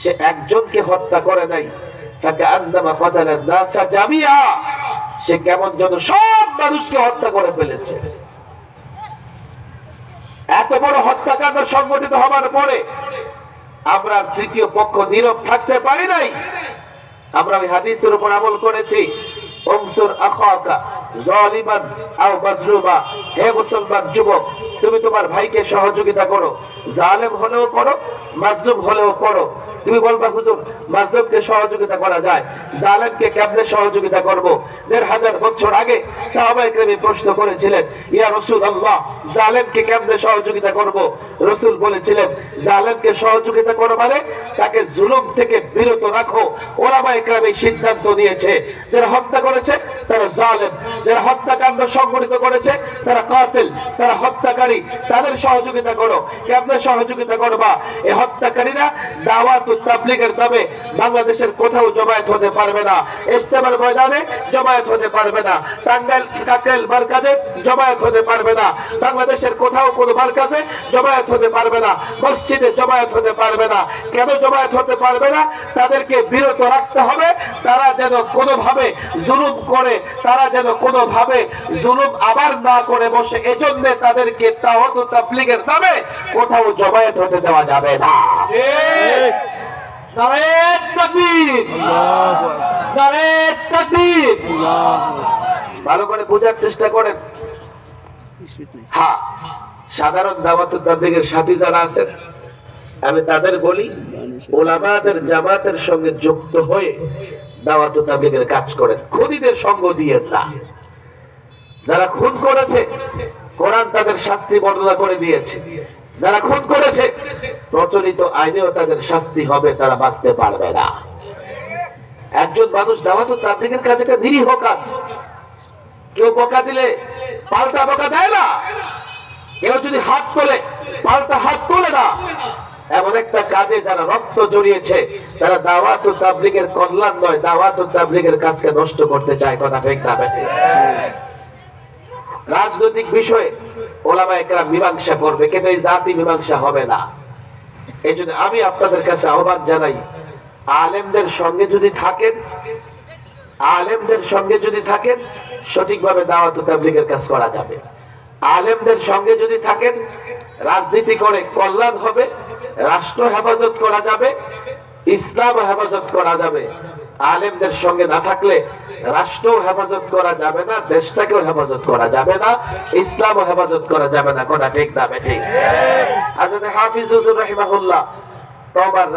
সে একজনকে হত্যা করে নাই, সে কেমন যেন সব মানুষকে হত্যা করে ফেলেছে। এত বড় হত্যাকাণ্ড সংগঠিত হবার পরে আমরা তৃতীয় পক্ষ নীরব থাকতে পারি নাই। আমরা ওই হাদিসের উপর আমল করেছি, উনসুর আখাকা যালিমান আও মাজলুমা। হে মুসলমান যুবক, তুমি তোমার ভাইকে সহযোগিতা করো, জালেম হলেও করো, মাজলুম হলেও করো। তুমি বলবা হুজুর মাজলুমকে সহযোগিতা করা যায়, জালেমকে কেমনে সহযোগিতা করব? ১৫০০ বছর আগে সাহাবায়ে কেরাম প্রশ্ন করেছিলেন, ইয়া রাসূলুল্লাহ, জালেমকে কেমনে সহযোগিতা করব? রাসূল বলেছিলেন, জালেমকে সহযোগিতা করো মানে তাকে জুলুম থেকে বিরত রাখো। ওলামায়ে কেরাম এই সিদ্ধান্ত নিয়েছে, যারা হত্যা করেছে তারা জালেম, যারা হত্যাকাণ্ড সংগঠিত করেছে তারা কাতিল, তারা হত্যাকারী, তাদের সহযোগিতা করো। কেমনে সহযোগিতা করবা? এই হত্যাকারীরা দাওয়াত ও তাবলীগের নামে বাংলাদেশের কোথাও জমায়েত হতে পারবে না, ইজতেমার ময়দানে জমায়েত হতে পারবে না, টাঙ্গাইল কাকরাইল মার্কাজে জমায়েত হতে পারবে না, বাংলাদেশের কোথাও কোনো মার্কাজে জমায়েত হতে পারবে না, মসজিদে জমায়েত হতে পারবে না। কেন জমায়েত হতে পারবে না? তাদেরকে বিরত রাখতে হবে, তারা যেন কোনোভাবে জুলুম করে, তারা যেন কোনোভাবে জুলুম আবার না করে বসে। এজন্য তাদেরকে দাওয়াত ও তাবলীগের নামে কোথাও জমায়েত হতে দেওয়া যাবে না। ঠিক। নারে তাকবীর, আল্লাহু আকবার, নারে তাকবীর, আল্লাহু আকবার। ভালো করে বোঝার চেষ্টা করেন। হ্যাঁ, সাধারণ দাওয়াত ও তাবলীগের সাথী যারা আছেন, আমি তাদের বলি, উলামাদের জামাতের সঙ্গে যুক্ত হয়ে দাওয়াত ও তাবলীগের কাজ করেন, খুনিদের সঙ্গ দিয়েন না। যারা খুন করেছে কোরআন তাদের শাস্তি বর্ণনা করে দিয়েছে, যারা খুন করেছে প্রচলিত আইনেও তাদের শাস্তি হবে, তারা বাঁচতে পারবে না। একজন মানুষ দাওয়াত ও তাবলীগের কাজ একটা নিরীহ কাজ। কেউ বকা দিলে পাল্টা বকা দেয় না, কেউ যদি হাত তোলে পাল্টা হাত তোলে না। এমন একটা কাজে যারা রক্ত জড়িয়েছে তারা দাওয়াত ও তাবলীগের কল্যাণ নয়, দাওয়াত ও তাবলীগের কাজকে নষ্ট করতে চায়। কথা ঠিক না বেঠিক? রাজনৈতিক বিষয়ে ওলামায়ে কেরাম মীমাংসা করবে, কিন্তু এই জাতি মীমাংসা হবে না। এই জন্য আমি আপনাদের কাছে আহ্বান জানাই, আলেমদের সঙ্গে যদি থাকেন, আলেমদের সঙ্গে যদি থাকেন সঠিকভাবে দাওয়াত ও তাবলীগের কাজ করা যাবে। আলেমদের সঙ্গে যদি থাকেন রাজনীতি করে কল্যাণ হবে, রাষ্ট্র হেফাজত করা যাবে, ইসলাম হেফাজত করা যাবে। আলেমদের সঙ্গে না থাকলে রাষ্ট্র হেফাজত করা যাবে না, দেশটাকেও হেফাজত করা যাবে না, ইসলামও হেফাজত করা যাবে না। কথা ঠিক না বেঠিক? হযরত হাফিজ হুজুর রাহিমাহুল্লাহ তওবার